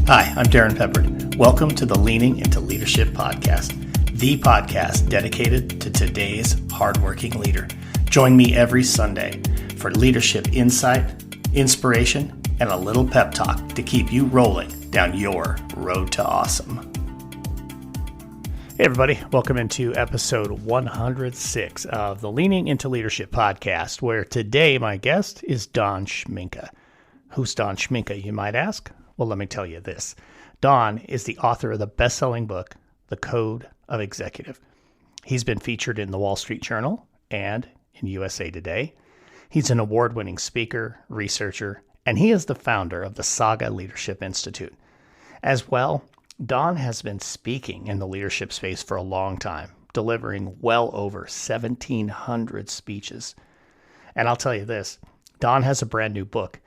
Hi, I'm Darrin Peppard. Welcome to the Leaning into Leadership podcast, the podcast dedicated to today's hardworking leader. Join me every Sunday for leadership insight, inspiration, and a little pep talk to keep you rolling down your road to awesome. Hey everybody, welcome into episode 106 of the Leaning into Leadership podcast, where today my guest is Don Schmincke. Who's Don Schmincke, you might ask? Well, let me tell you this. Don is the author of the best-selling book, The Code of Executive. He's been featured in the Wall Street Journal and in USA Today. He's an award-winning speaker, researcher, and he is the founder of the Saga Leadership Institute. As well, Don has been speaking in the leadership space for a long time, delivering well over 1,700 speeches. And I'll tell you this, Don has a brand new book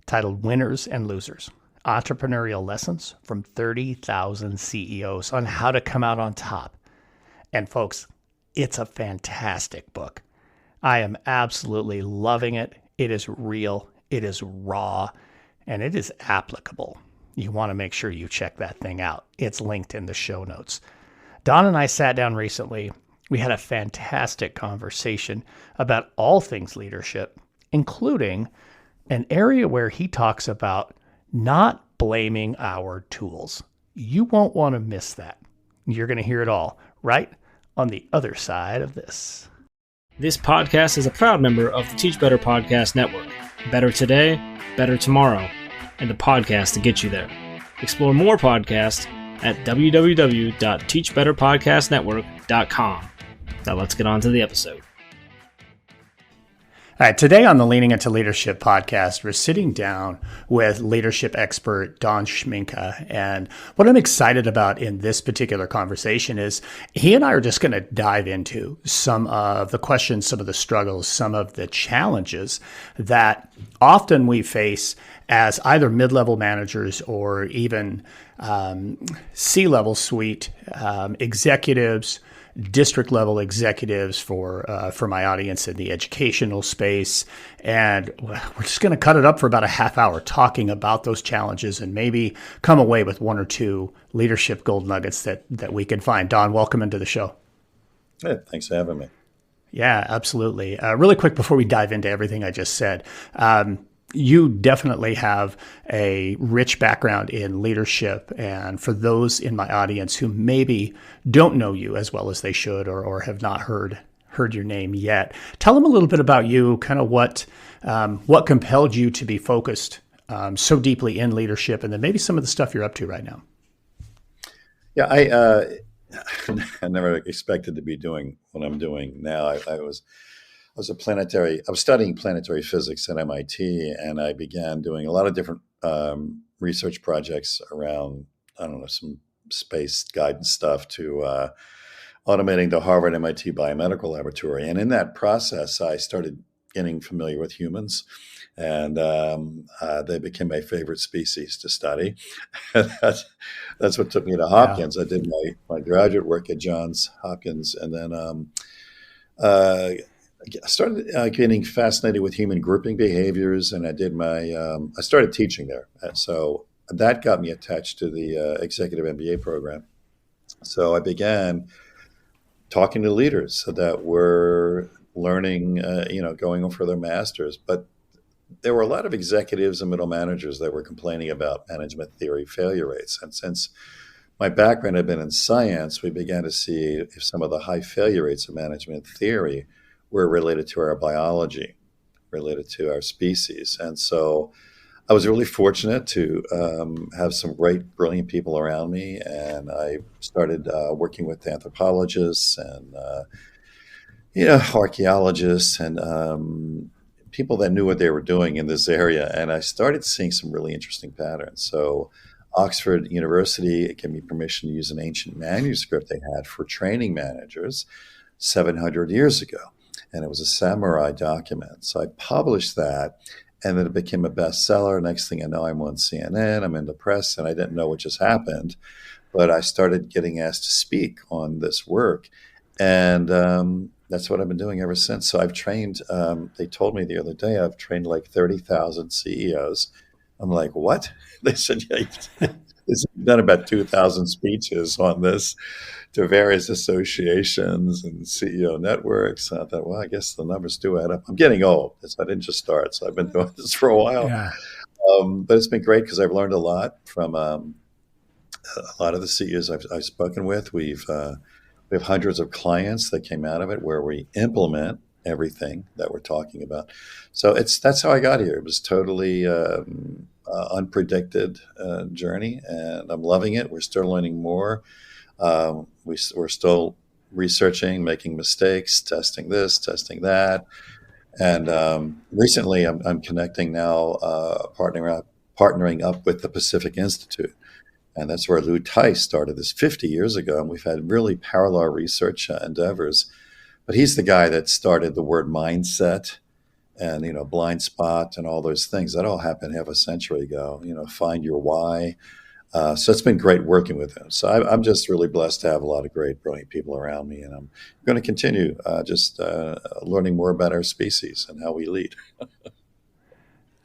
titled Winners and Losers: Entrepreneurial Lessons from 30,000 CEOs on how to come out on top. And folks, it's a fantastic book. I am absolutely loving it. It is real, it is raw, and it is applicable. You want to make sure you check that thing out. It's linked in the show notes. Don and I sat down recently. We had a fantastic conversation about all things leadership, including an area where he talks about not blaming our tools. You won't want to miss that. You're going to hear it all right on the other side of this. This podcast is a proud member of the Teach Better Podcast Network. Better today, better tomorrow, and the podcast to get you there. Explore more podcasts at www.teachbetterpodcastnetwork.com. Now let's get on to the episode. All right, today on the Leaning into Leadership podcast, we're sitting down with leadership expert Don Schmincke. And what I'm excited about in this particular conversation is he and I are just going to dive into some of the questions, some of the struggles, some of the challenges that often we face as either mid-level managers or even C-level suite executives, district level executives for my audience in the educational space. And we're just going to cut it up for about a half hour talking about those challenges and maybe come away with one or two leadership gold nuggets that we can find. Don, welcome into the show. Hey, thanks for having me. Yeah, absolutely. Really quick before we dive into everything I just said, you definitely have a rich background in leadership. And for those in my audience who maybe don't know you as well as they should or have not heard your name yet, tell them a little bit about you, kind of what compelled you to be focused so deeply in leadership, and then maybe some of the stuff you're up to right now. Yeah, I never expected to be doing what I'm doing now. I was studying planetary physics at MIT, and I began doing a lot of different research projects around, some space guidance stuff to automating the Harvard MIT Biomedical Laboratory. And in that process, I started getting familiar with humans, and they became my favorite species to study. that's what took me to Hopkins. Yeah. I did my graduate work at Johns Hopkins, and then I started getting fascinated with human grouping behaviors, and I started teaching there. And so that got me attached to the executive MBA program. So I began talking to leaders that were learning, going for their masters. But there were a lot of executives and middle managers that were complaining about management theory failure rates. And since my background had been in science, we began to see if some of the high failure rates of management theory were related to our biology, related to our species. And so I was really fortunate to have some great, brilliant people around me. And I started working with anthropologists and, archaeologists and people that knew what they were doing in this area. And I started seeing some really interesting patterns. So Oxford University gave me permission to use an ancient manuscript they had for training managers 700 years ago. And it was a samurai document. So I published that, and then it became a bestseller. Next thing I know, I'm on CNN, I'm in the press, and I didn't know what just happened. But I started getting asked to speak on this work. And that's what I've been doing ever since. So I've trained, they told me the other day, I've trained like 30,000 CEOs. I'm like, what? They said, yeah, I've done about 2,000 speeches on this to various associations and CEO networks. I thought, well, I guess the numbers do add up. I'm getting old. I didn't just start, so I've been doing this for a while. Yeah. But it's been great because I've learned a lot from a lot of the CEOs I've spoken with. We have hundreds of clients that came out of it where we implement everything that we're talking about. So that's how I got here. It was totally unpredicted journey, and I'm loving it. We're still learning more. We're still researching, making mistakes, testing this, testing that. And recently, I'm connecting now, partnering up with the Pacific Institute. And that's where Lou Tice started this 50 years ago. And we've had really parallel research endeavors. But he's the guy that started the word mindset and, blind spot and all those things. That all happened half a century ago, find your why. So it's been great working with him. So I'm just really blessed to have a lot of great, brilliant people around me. And I'm going to continue learning more about our species and how we lead.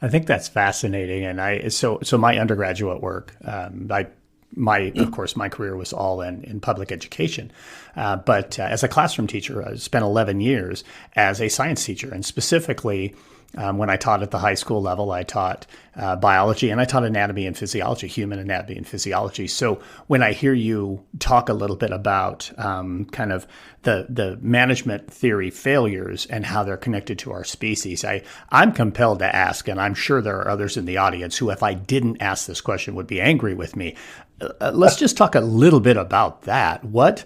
I think that's fascinating. And so my undergraduate work, of course, my career was all in public education. But as a classroom teacher, I spent 11 years as a science teacher. And specifically, when I taught at the high school level, I taught biology and I taught anatomy and physiology, human anatomy and physiology. So when I hear you talk a little bit about kind of the management theory failures and how they're connected to our species, I'm compelled to ask, and I'm sure there are others in the audience who, if I didn't ask this question, would be angry with me. Let's just talk a little bit about that. What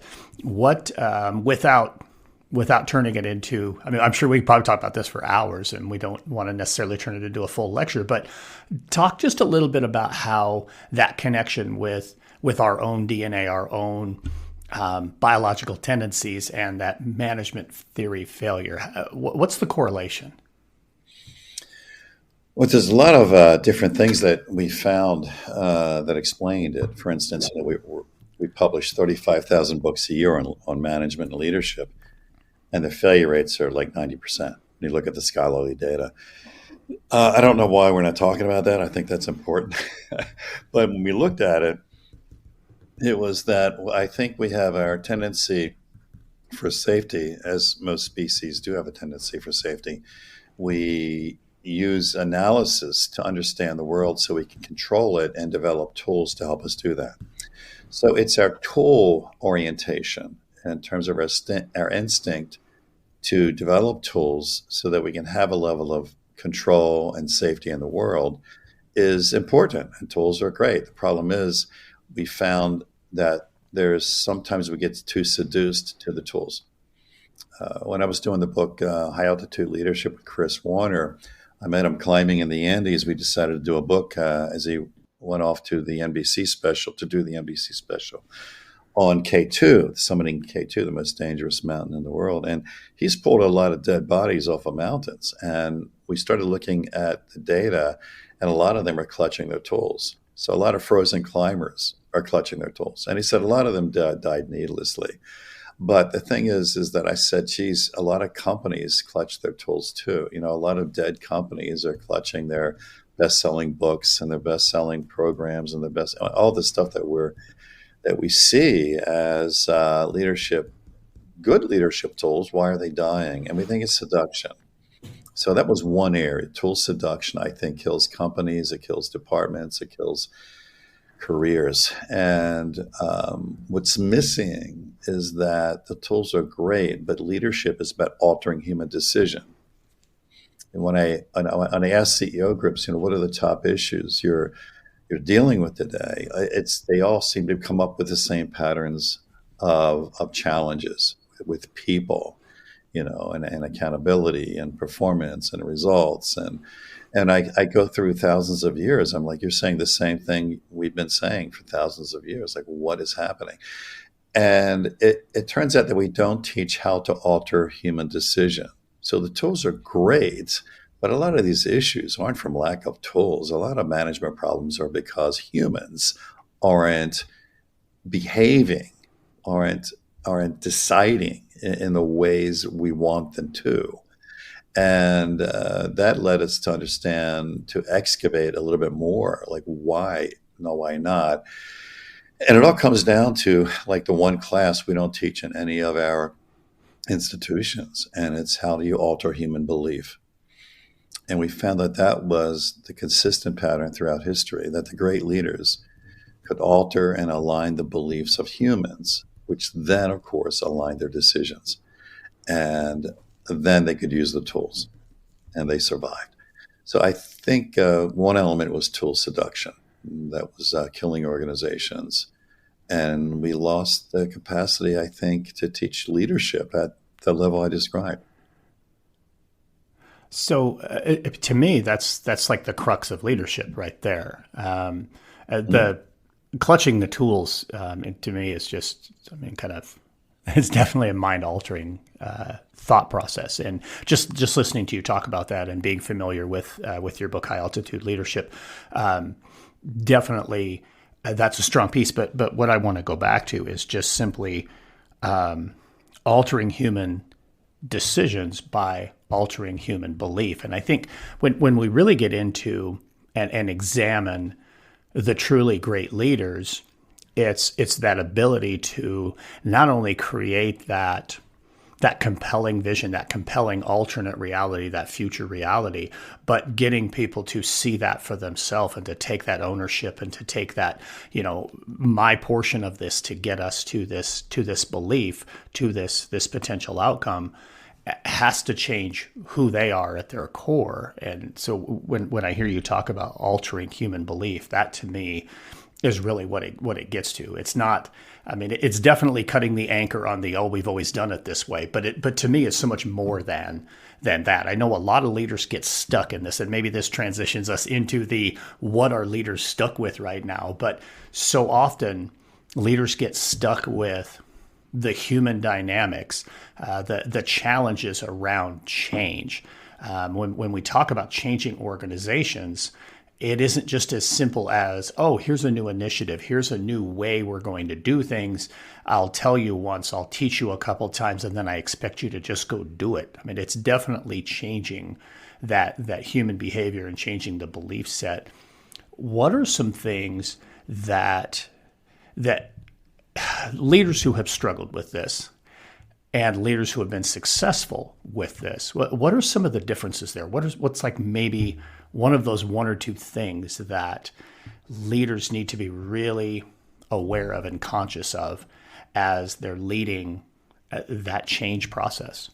without turning it into, I'm sure we could probably talk about this for hours and we don't want to necessarily turn it into a full lecture, but talk just a little bit about how that connection with our own DNA, our own biological tendencies and that management theory failure. What's the correlation? Well, there's a lot of different things that we found that explained it. For instance, we publish 35,000 books a year on management and leadership, and the failure rates are like 90%. When you look at the scholarly data. I don't know why we're not talking about that. I think that's important. But when we looked at it, it was that I think we have our tendency for safety, as most species do have a tendency for safety. We use analysis to understand the world so we can control it and develop tools to help us do that. So it's our tool orientation in terms of our instinct to develop tools so that we can have a level of control and safety in the world is important, and tools are great. The problem is we found that sometimes we get too seduced to the tools. When I was doing the book High Altitude Leadership with Chris Warner, I met him climbing in the Andes. We decided to do a book as he went off to the NBC special, on K2, summiting K2, the most dangerous mountain in the world. And he's pulled a lot of dead bodies off of mountains. And we started looking at the data, and a lot of them are clutching their tools. So a lot of frozen climbers are clutching their tools. And he said a lot of them died needlessly. But the thing is that I said, geez, a lot of companies clutch their tools too. A lot of dead companies are clutching their best-selling books and their best-selling programs and all the stuff that we see as good leadership tools. Why are they dying? And we think it's seduction. So that was one area. Tool seduction, I think, kills companies, it kills departments, it kills careers. And what's missing is that the tools are great, but leadership is about altering human decision. And when I ask CEO groups, what are the top issues you're dealing with today? They all seem to come up with the same patterns of challenges with people, and accountability and performance and results. And I go through thousands of years. I'm like, you're saying the same thing we've been saying for thousands of years. Like, what is happening? And it turns out that we don't teach how to alter human decision. So the tools are great, but a lot of these issues aren't from lack of tools. A lot of management problems are because humans aren't behaving, aren't deciding in the ways we want them to. And that led us to excavate a little bit more, like why no, why not? And it all comes down to like the one class we don't teach in any of our institutions, and it's how do you alter human belief? And we found that that was the consistent pattern throughout history, that the great leaders could alter and align the beliefs of humans, which then, of course, aligned their decisions. And then they could use the tools, and they survived. So I think one element was tool seduction. That was killing organizations. And we lost the capacity, I think, to teach leadership at the level I described. So to me, that's like the crux of leadership right there. The clutching the tools, to me, is just, it's definitely a mind-altering thought process. And just listening to you talk about that and being familiar with your book, High Altitude Leadership, definitely that's a strong piece. But what I want to go back to is just simply altering human decisions by altering human belief. And I think when we really get into and examine the truly great leaders, it's that ability to not only create that compelling vision, that compelling alternate reality, that future reality, but getting people to see that for themselves and to take that ownership and to take that, my portion of this to get us to this belief, to this potential outcome, has to change who they are at their core. And so when I hear you talk about altering human belief, that to me is really what it gets to. It's not, it's definitely cutting the anchor on the, we've always done it this way, but to me it's so much more than that. I know a lot of leaders get stuck in this, and maybe this transitions us into the what are leaders stuck with right now. But so often leaders get stuck with the human dynamics, the challenges around change. When we talk about changing organizations, it isn't just as simple as, here's a new initiative, here's a new way we're going to do things. I'll tell you once, I'll teach you a couple times, and then I expect you to just go do it. It's definitely changing that human behavior and changing the belief set. What are some things that leaders who have struggled with this and leaders who have been successful with this, what are some of the differences there? What's like maybe one of those one or two things that leaders need to be really aware of and conscious of as they're leading that change process?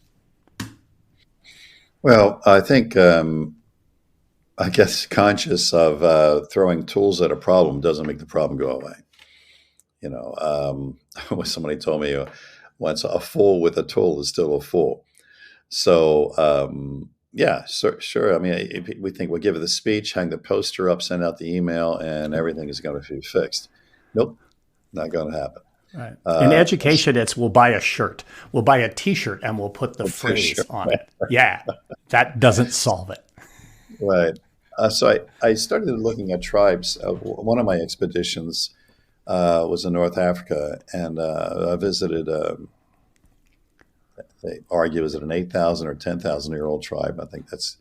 Well, I think, I guess conscious of throwing tools at a problem doesn't make the problem go away. Somebody told me once, a fool with a tool is still a fool. So, sure. We think we'll give it the speech, hang the poster up, send out the email, and everything is going to be fixed. Nope, not going to happen. Right. In education, it's we'll buy a shirt, we'll buy a T-shirt, and we'll put the phrase on it. Yeah, that doesn't solve it. Right. So I started looking at tribes. One of my expeditions was in North Africa, and I visited, they argue, is it an 8,000 or 10,000-year-old tribe? I think that's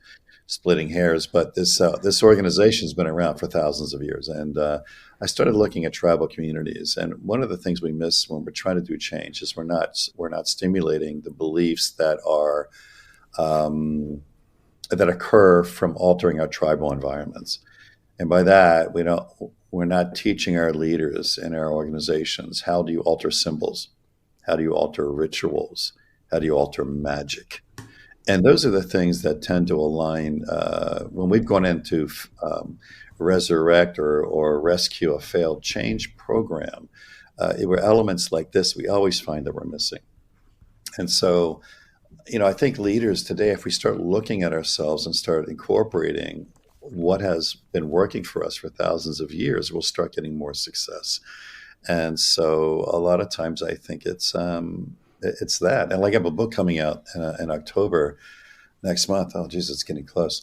splitting hairs, but this organization has been around for thousands of years. And I started looking at tribal communities, and one of the things we miss when we're trying to do change is we're not stimulating the beliefs that are that occur from altering our tribal environments. And by that, we're not teaching our leaders in our organizations, how do you alter symbols? How do you alter rituals? How do you alter magic? And those are the things that tend to align when we've gone into resurrect or rescue a failed change program. It were elements like this we always find that we're missing. And so, I think leaders today, if we start looking at ourselves and start incorporating what has been working for us for thousands of years, we'll start getting more success. And so a lot of times I think it's that. And like I have a book coming out in October next month. Oh, geez, it's getting close.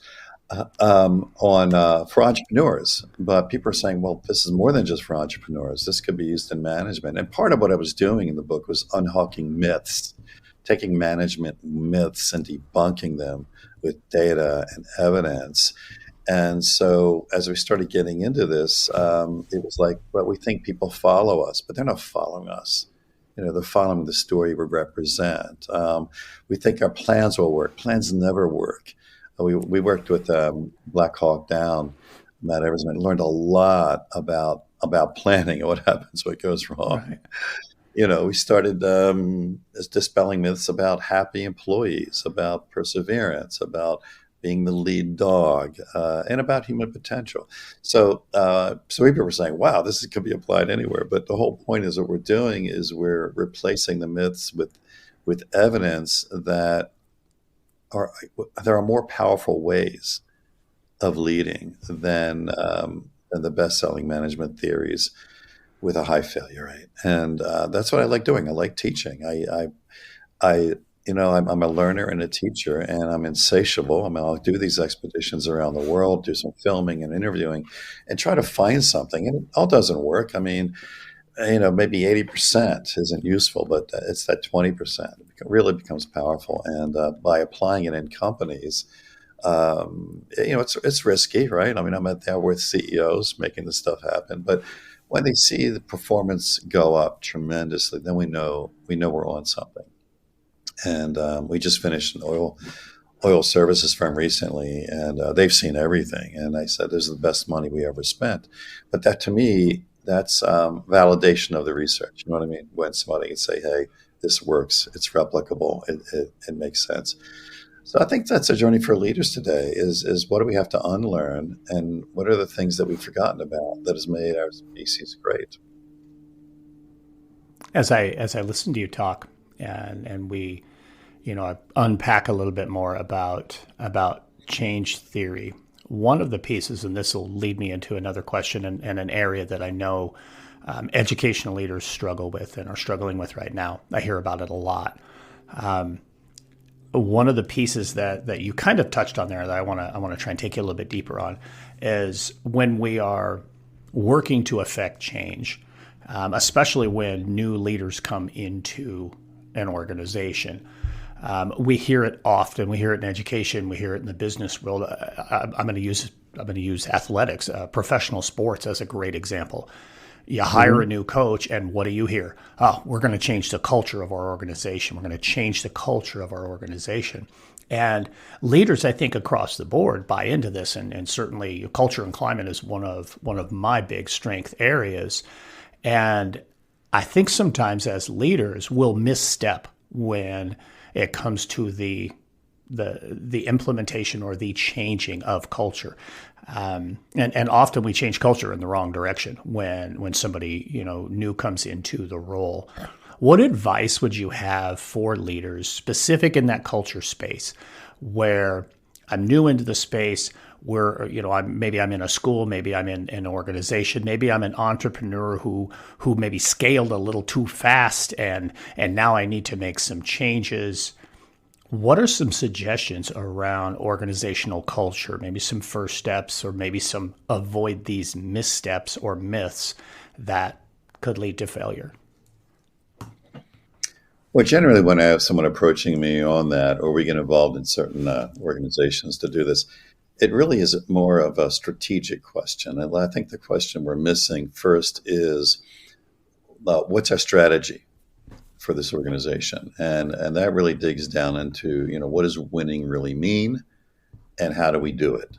For entrepreneurs. But people are saying, well, this is more than just for entrepreneurs. This could be used in management. And part of what I was doing in the book was unhooking myths, taking management myths and debunking them with data and evidence. And so as we started getting into this, it was like, well, we think people follow us, but they're not following us. They're following the story we represent. We think our plans will work. Plans never work. We worked with Black Hawk Down, Matt Eversman, learned a lot about planning and what happens when it goes wrong. Right. We started as dispelling myths about happy employees, about perseverance, about being the lead dog, and about human potential. So people were saying, wow, this could be applied anywhere. But the whole point is what we're doing is we're replacing the myths with evidence that there are more powerful ways of leading than the best-selling management theories with a high failure rate. And that's what I like doing. I like teaching. I'm a learner and a teacher, and I'm insatiable. I'll do these expeditions around the world, do some filming and interviewing, and try to find something. And it all doesn't work. Maybe 80% isn't useful, but it's that 20% it really becomes powerful. And by applying it in companies, it's risky, right? I'm out there with CEOs making this stuff happen, but when they see the performance go up tremendously, then we know we're on something. And we just finished an oil services firm recently, and they've seen everything. And I said, "This is the best money we ever spent." But that, to me, that's validation of the research. You know what I mean? When somebody can say, "Hey, this works. It's replicable. It makes sense." So I think that's a journey for leaders today. Is what do we have to unlearn, and what are the things that we've forgotten about that has made our species great? As I listen to you talk, and we, unpack a little bit more about change theory. One of the pieces, and this will lead me into another question and an area that I know educational leaders struggle with and are struggling with right now. I hear about it a lot. One of the pieces that you kind of touched on there that I want to try and take you a little bit deeper on is when we are working to affect change, especially when new leaders come into an organization. We hear it often. We hear it in education. We hear it in the business world. I'm going to use athletics, professional sports as a great example. You hire a new coach, and what do you hear? Oh, we're going to change the culture of our organization. We're going to change the culture of our organization. And leaders, I think, across the board buy into this, and certainly culture and climate is one of my big strength areas. And I think sometimes as leaders, we'll misstep when it comes to the implementation or the changing of culture. And often we change culture in the wrong direction when somebody, new comes into the role. What advice would you have for leaders specific in that culture space where I'm new into the space, where, maybe I'm in a school, maybe I'm in an organization, maybe I'm an entrepreneur who maybe scaled a little too fast and now I need to make some changes. What are some suggestions around organizational culture, maybe some first steps or maybe some avoid these missteps or myths that could lead to failure? Well, generally when I have someone approaching me on that, or we get involved in certain organizations to do this, it really is more of a strategic question. And I think the question we're missing first is, what's our strategy for this organization? And that really digs down into, what does winning really mean and how do we do it?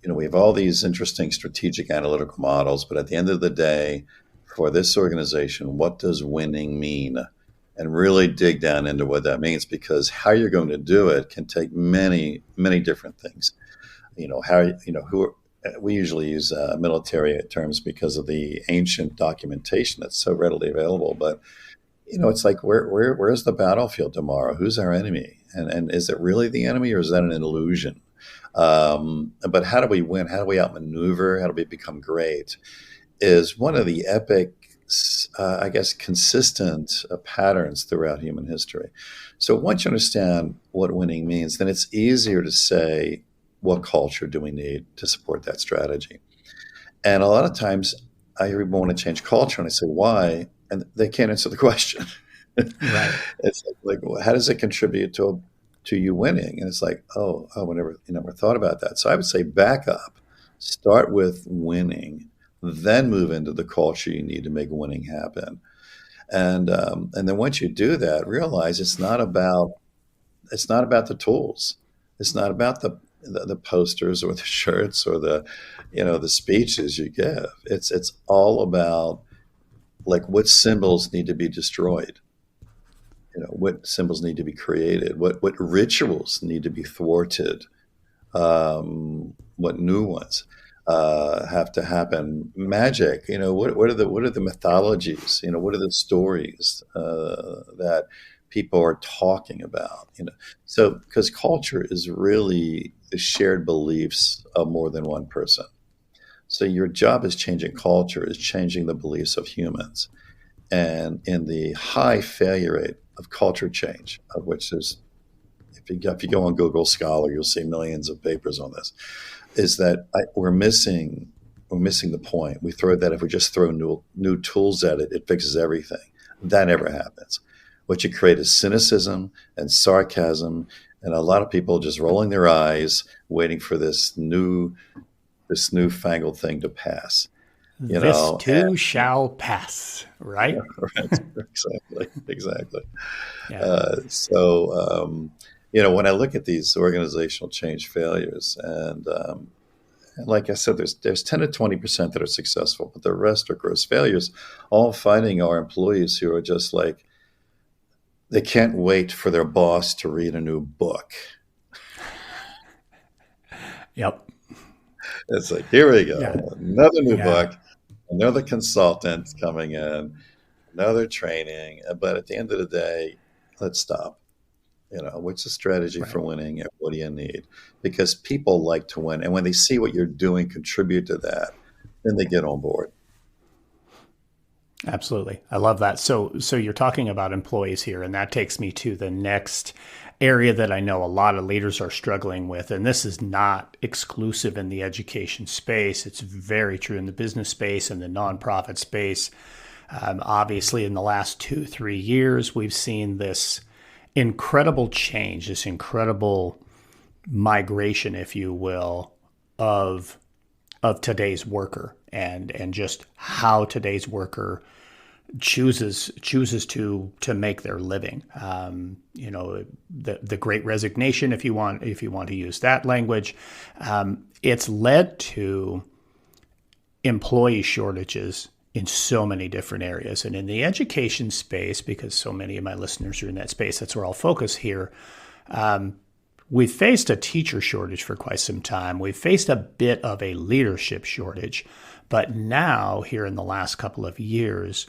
We have all these interesting strategic analytical models, but at the end of the day, for this organization, what does winning mean? And really dig down into what that means, because how you're going to do it can take many, many different things. We usually use military terms because of the ancient documentation that's so readily available. But, it's like, where's the battlefield tomorrow? Who's our enemy? And is it really the enemy, or is that an illusion? But how do we win? How do we outmaneuver? How do we become great? Is one of the epic, consistent patterns throughout human history. So once you understand what winning means, then it's easier to say, what culture do we need to support that strategy? And a lot of times I hear people want to change culture, and I say, why? And they can't answer the question. Right. It's like, well, how does it contribute to you winning? And it's like, oh, I never thought about that. So I would say back up Start with winning, then move into the culture you need to make winning happen. And then once you do that, realize it's not about the tools. It's not about the posters or the shirts or the speeches you give. It's all about like what symbols need to be destroyed. What symbols need to be created. What rituals need to be thwarted. What new ones have to happen. Magic. What are the mythologies? What are the stories that people are talking about? So because culture is really the shared beliefs of more than one person. So your job is changing culture, is changing the beliefs of humans. And in the high failure rate of culture change, of which there's, if you go on Google Scholar, you'll see millions of papers on this, is that we're missing the point. We throw that if we just throw new tools at it, it fixes everything. That never happens. What you create is cynicism and sarcasm, and a lot of people just rolling their eyes, waiting for this newfangled thing to pass. This too shall pass, right? Right. Exactly. Yeah. When I look at these organizational change failures, and like I said, there's 10 to 20% that are successful, but the rest are gross failures, all finding our employees who are just like, they can't wait for their boss to read a new book. Yep. It's like, here we go, another new Yeah. book, another consultant coming in, another training. But at the end of the day, let's stop. What's the strategy for winning and what do you need? Because people like to win. And when they see what you're doing contribute to that, then they get on board. Absolutely. I love that. So you're talking about employees here, and that takes me to the next area that I know a lot of leaders are struggling with. And this is not exclusive in the education space. It's very true in the business space and the nonprofit space. Obviously, in the last 2-3 years, we've seen this incredible change, this incredible migration, if you will, of today's worker and just how today's worker chooses to make their living. The Great Resignation, if you want to use that language, it's led to employee shortages in so many different areas. And in the education space, because so many of my listeners are in that space, that's where I'll focus here. We've faced a teacher shortage for quite some time. We've faced a bit of a leadership shortage. But now, here in the last couple of years,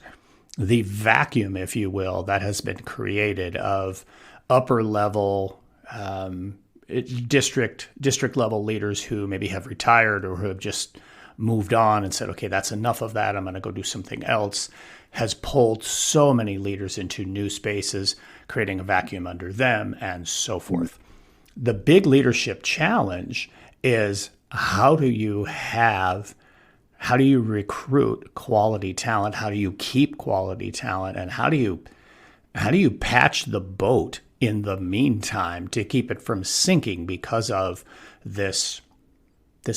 the vacuum, if you will, that has been created of upper level district level leaders who maybe have retired or who have just moved on and said, okay, that's enough of that, I'm going to go do something else, has pulled so many leaders into new spaces, creating a vacuum under them and so forth. The big leadership challenge is how do you recruit quality talent? How do you keep quality talent? And how do you patch the boat in the meantime to keep it from sinking because of this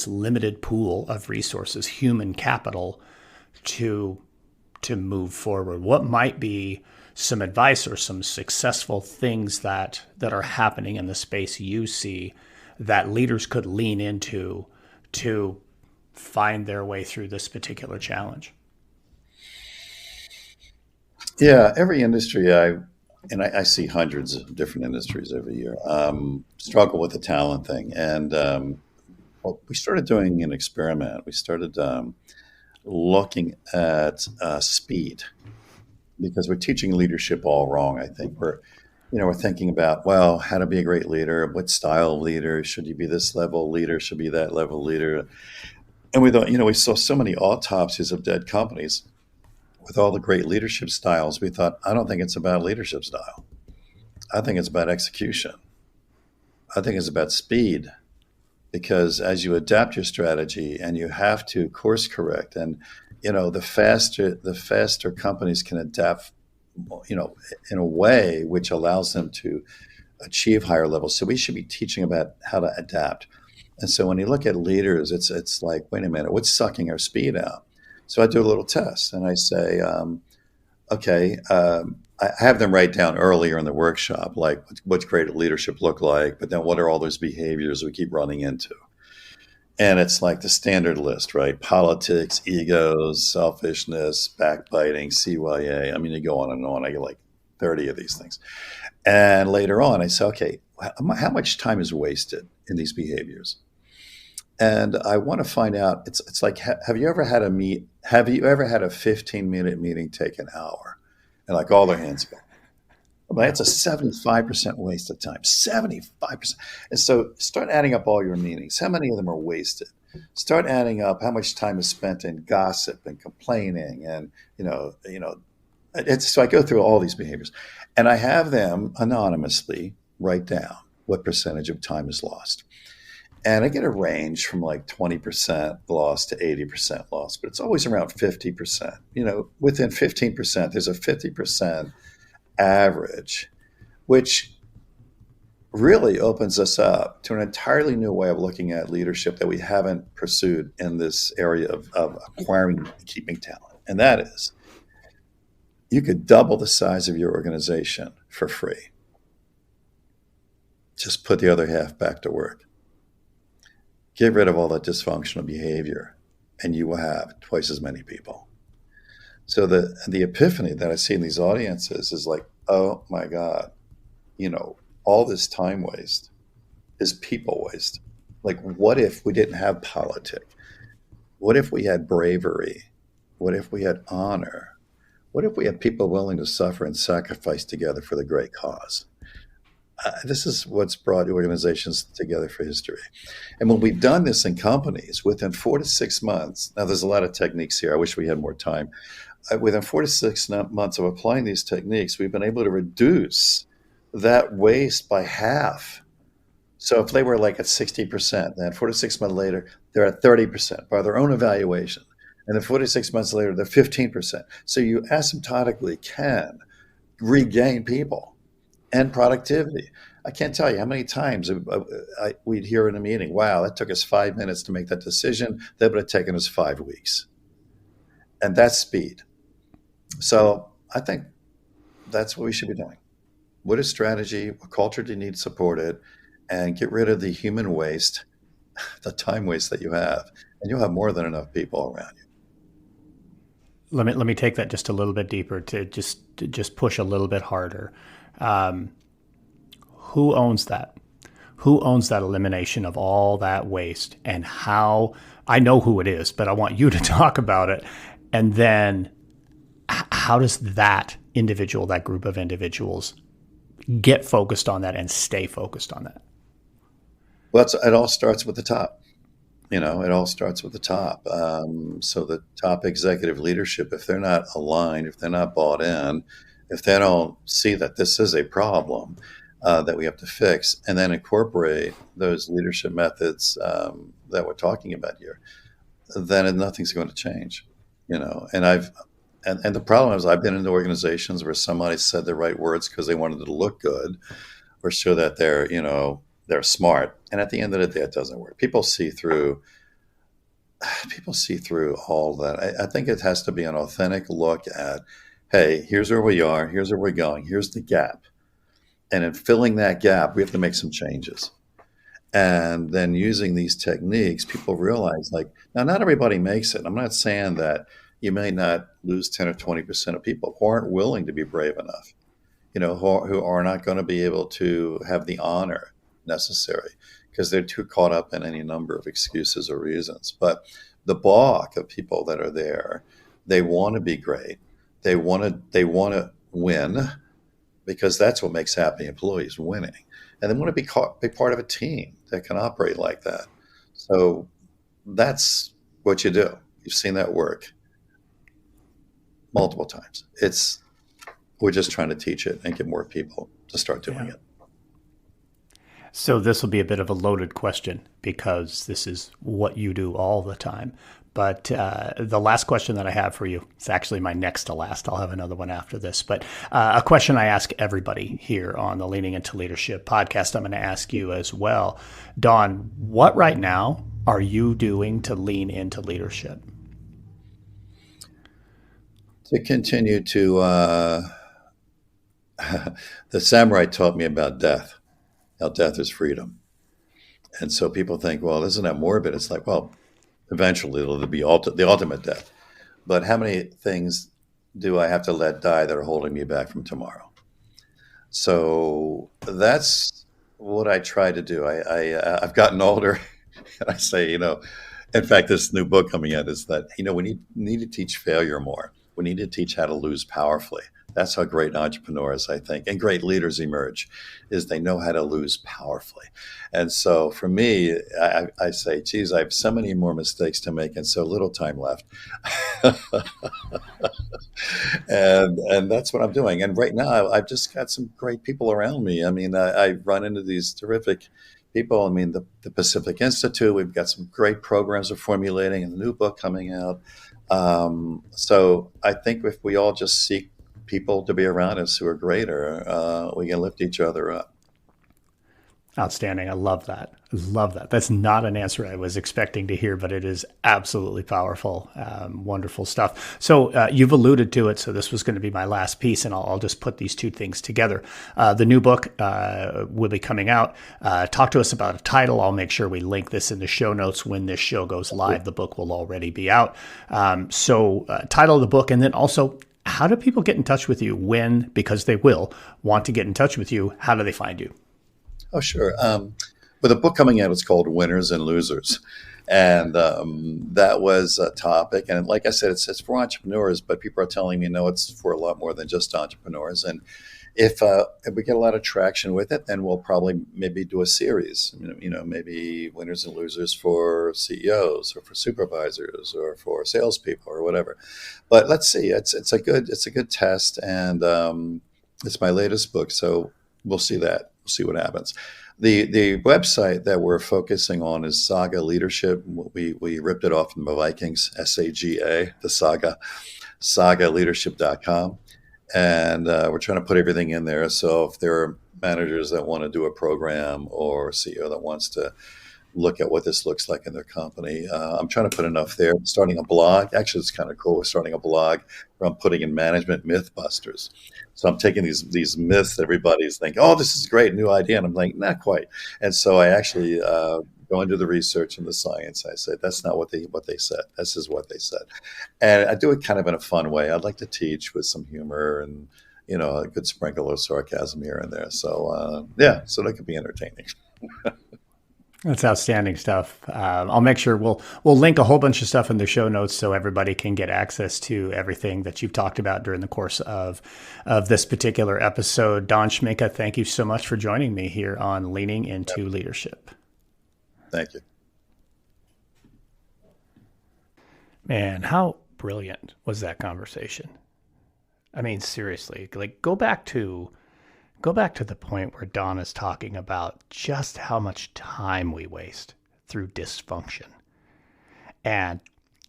limited pool of resources, human capital, to move forward? What might be some advice or some successful things that are happening in the space you see that leaders could lean into to find their way through this particular challenge? Yeah, every industry I see hundreds of different industries every year struggle with the talent thing. And we started doing an experiment. We started looking at speed, because we're teaching leadership all wrong. I think we're thinking about, well, how to be a great leader, what style of leader, should you be this level leader, should be that level leader. And we thought, we saw so many autopsies of dead companies with all the great leadership styles. We thought, I don't think it's about leadership style. I think it's about execution. I think it's about speed, because as you adapt your strategy and you have to course correct, and the faster companies can adapt, in a way which allows them to achieve higher levels. So we should be teaching about how to adapt. And so when you look at leaders, it's like, wait a minute, what's sucking our speed out? So I do a little test and I say, okay, I have them write down earlier in the workshop, like what's great leadership look like, but then what are all those behaviors we keep running into? And it's like the standard list, right? Politics, egos, selfishness, backbiting, CYA. I mean, you go on and on. I get like 30 of these things. And later on, I say, okay, how much time is wasted in these behaviors? And I want to find out. It's like, have you ever had a 15-minute meeting take an hour? And like all their hands go. Well, that's a 75% waste of time. 75%. And so start adding up all your meetings. How many of them are wasted? Start adding up how much time is spent in gossip and complaining, and so I go through all these behaviors, and I have them anonymously write down what percentage of time is lost. And I get a range from like 20% loss to 80% loss, but it's always around 50%. Within 15%, there's a 50% average, which really opens us up to an entirely new way of looking at leadership that we haven't pursued in this area of acquiring and keeping talent. And that is, you could double the size of your organization for free. Just put the other half back to work. Get rid of all that dysfunctional behavior, and you will have twice as many people. So the epiphany that I see in these audiences is like, oh my God, all this time waste is people waste. Like, what if we didn't have politics? What if we had bravery? What if we had honor? What if we had people willing to suffer and sacrifice together for the great cause? This is what's brought organizations together for history. And when we've done this in companies, within 4 to 6 months, now there's a lot of techniques here. I wish we had more time. Within 4 to 6 months of applying these techniques, we've been able to reduce that waste by half. So if they were like at 60%, then 4 to 6 months later, they're at 30% by their own evaluation. And then 46 months later, they're 15%. So you asymptotically can regain people and productivity. I can't tell you how many times we'd hear in a meeting, wow, that took us 5 minutes to make that decision. That would have taken us 5 weeks. And that's speed. So I think that's what we should be doing. What is strategy? What culture do you need supported? And get rid of the human waste, the time waste that you have, and you'll have more than enough people around you. Let me take that just a little bit deeper to just push a little bit harder. Who owns that? Who owns that elimination of all that waste, and how? I know who it is, but I want you to talk about it. And then how does that individual, that group of individuals, get focused on that and stay focused on that? Well, it all starts with the top. It all starts with the top. So the top executive leadership, if they're not aligned, if they're not bought in, if they don't see that this is a problem that we have to fix, and then incorporate those leadership methods that we're talking about here, then nothing's going to change. And the problem is, I've been in organizations where somebody said the right words because they wanted to look good or show that they're smart, and at the end of the day, it doesn't work. People see through all that. I think it has to be an authentic look at, hey, here's where we are, here's where we're going, here's the gap. And in filling that gap, we have to make some changes. And then using these techniques, people realize, like, now not everybody makes it. I'm not saying that you may not lose 10 or 20% of people who aren't willing to be brave enough, who are not going to be able to have the honor necessary because they're too caught up in any number of excuses or reasons. But the bulk of people that are there, they want to be great. They want to win, because that's what makes happy employees, winning. And they want to be part of a team that can operate like that. So that's what you do. You've seen that work multiple times. We're just trying to teach it and get more people to start doing it. So this will be a bit of a loaded question because this is what you do all the time. But the last question that I have for you, it's actually my next to last. I'll have another one after this. But a question I ask everybody here on the Leaning Into Leadership podcast, I'm going to ask you as well. Don, what right now are you doing to lean into leadership? To continue to, the samurai taught me about death, how death is freedom. And so people think, well, isn't that morbid? It's like, well, eventually it'll be the ultimate death. But how many things do I have to let die that are holding me back from tomorrow? So that's what I try to do. I've gotten older, and I say, in fact, this new book coming out is that, we need to teach failure more. We need to teach how to lose powerfully. That's how great entrepreneurs, I think, and great leaders emerge, is they know how to lose powerfully. And so for me, I say, geez, I have so many more mistakes to make and so little time left. and that's what I'm doing. And right now, I've just got some great people around me. I mean, I run into these terrific people. I mean, the Pacific Institute, we've got some great programs we're formulating and a new book coming out. So I think if we all just seek people to be around us who are greater, we can lift each other up. Outstanding. I love that. I love that. That's not an answer I was expecting to hear, but it is absolutely powerful. Wonderful stuff. So you've alluded to it. So this was going to be my last piece, and I'll just put these two things together. The new book will be coming out. Talk to us about a title. I'll make sure we link this in the show notes when this show goes live. The book will already be out. So title of the book, and then also, how do people get in touch with you when, because they will want to get in touch with you, how do they find you? Oh, sure. With a book coming out, it's called Winners and Losers. And that was a topic. And like I said, it's for entrepreneurs, but people are telling me, no, it's for a lot more than just entrepreneurs. And if we get a lot of traction with it, then we'll probably maybe do a series, maybe Winners and Losers for CEOs or for supervisors or for salespeople or whatever. But let's see, it's a good test. And it's my latest book. So we'll see that. We'll see what happens. The website that we're focusing on is Saga Leadership. We ripped it off from the Vikings, SAGA, the Saga, sagaleadership.com. And we're trying to put everything in there. So if there are managers that want to do a program or a CEO that wants to look at what this looks like in their company, I'm trying to put enough there. I'm starting a blog. Actually, it's kind of cool. We're starting a blog where I'm putting in management mythbusters. So I'm taking these myths that everybody's thinking, oh, this is a great new idea. And I'm like, not quite. And so I actually go into the research and the science. I say, that's not what they said. This is what they said. And I do it kind of in a fun way. I'd like to teach with some humor and, a good sprinkle of sarcasm here and there. So, so that could be entertaining. That's outstanding stuff. I'll make sure we'll link a whole bunch of stuff in the show notes so everybody can get access to everything that you've talked about during the course of this particular episode. Don Schmincke, thank you so much for joining me here on Leaning Into Leadership. Thank you. Man, how brilliant was that conversation? I mean, seriously, go back to the point where Don is talking about just how much time we waste through dysfunction. And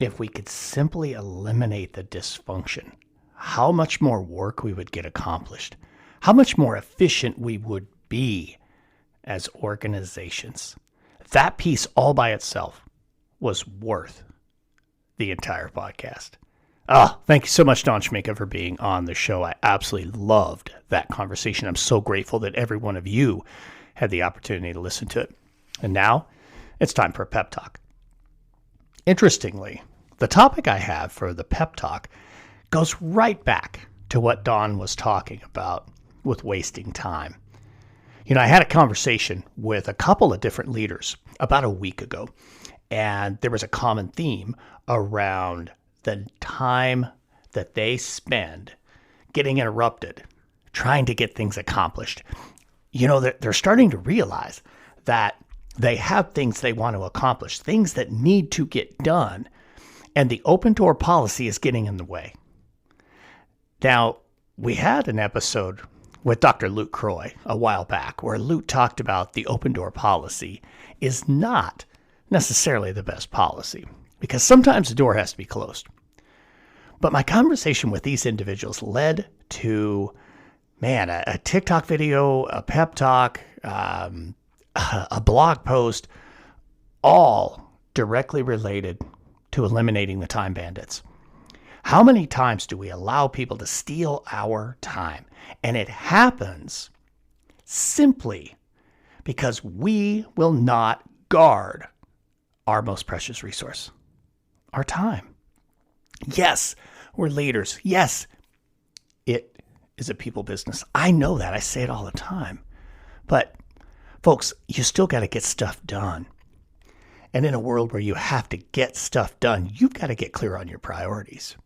if we could simply eliminate the dysfunction, how much more work we would get accomplished, how much more efficient we would be as organizations. That piece all by itself was worth the entire podcast. Thank you so much, Don Schmincke, for being on the show. I absolutely loved that conversation. I'm so grateful that every one of you had the opportunity to listen to it. And now it's time for a pep talk. Interestingly, the topic I have for the pep talk goes right back to what Don was talking about with wasting time. I had a conversation with a couple of different leaders about a week ago, and there was a common theme around the time that they spend getting interrupted, trying to get things accomplished. They're starting to realize that they have things they want to accomplish, things that need to get done, and the open door policy is getting in the way. Now, we had an episode with Dr. Luke Croy a while back where Luke talked about the open door policy is not necessarily the best policy. because sometimes the door has to be closed. But my conversation with these individuals led to, a TikTok video, a pep talk, a blog post, all directly related to eliminating the time bandits. How many times do we allow people to steal our time? And it happens simply because we will not guard our most precious resource, our time. Yes, we're leaders. Yes, it is a people business. I know that. I say it all the time. But folks, you still got to get stuff done. And in a world where you have to get stuff done, you've got to get clear on your priorities.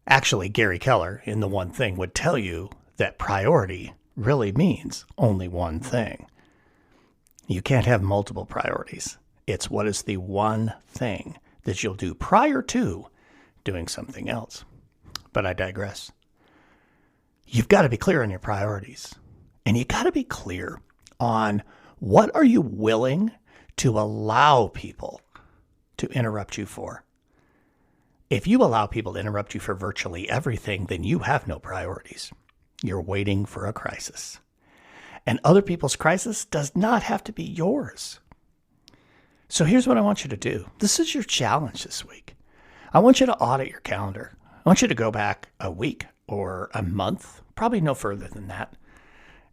Actually, Gary Keller in The One Thing would tell you that priority really means only one thing. You can't have multiple priorities. It's what is the one thing that you'll do prior to doing something else. But I digress. You've got to be clear on your priorities. And you got to be clear on what are you willing to allow people to interrupt you for. If you allow people to interrupt you for virtually everything, then you have no priorities. You're waiting for a crisis. And other people's crisis does not have to be yours. So here's what I want you to do. This is your challenge this week. I want you to audit your calendar. I want you to go back a week or a month, probably no further than that.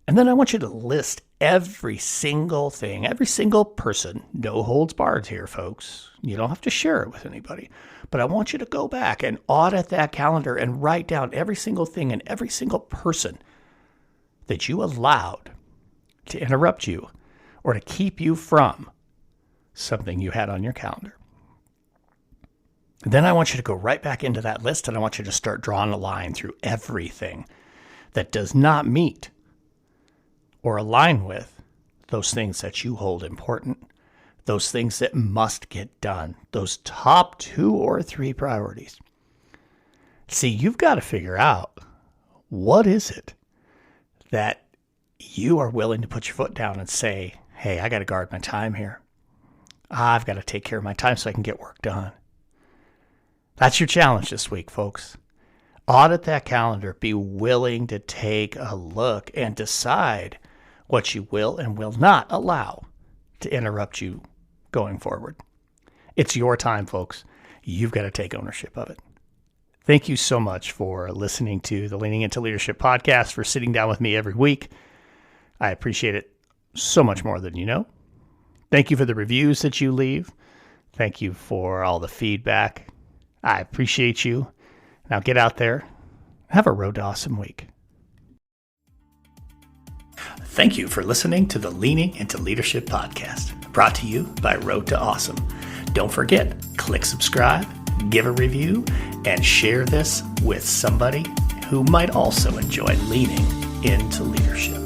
And then I want you to list every single thing, every single person, no holds barred here, folks. You don't have to share it with anybody. But I want you to go back and audit that calendar and write down every single thing and every single person that you allowed to interrupt you or to keep you from something you had on your calendar. Then I want you to go right back into that list and I want you to start drawing a line through everything that does not meet or align with those things that you hold important, those things that must get done, those top 2 or 3 priorities. See, you've got to figure out what is it that you are willing to put your foot down and say, hey, I got to guard my time here. I've got to take care of my time so I can get work done. That's your challenge this week, folks. Audit that calendar. Be willing to take a look and decide what you will and will not allow to interrupt you going forward. It's your time, folks. You've got to take ownership of it. Thank you so much for listening to the Leaning Into Leadership podcast, for sitting down with me every week. I appreciate it so much more than you know. Thank you for the reviews that you leave. Thank you for all the feedback. I appreciate you. Now get out there. Have a road to awesome week. Thank you for listening to the Leaning Into Leadership podcast, brought to you by Road to Awesome. Don't forget, click subscribe, give a review, and share this with somebody who might also enjoy leaning into leadership.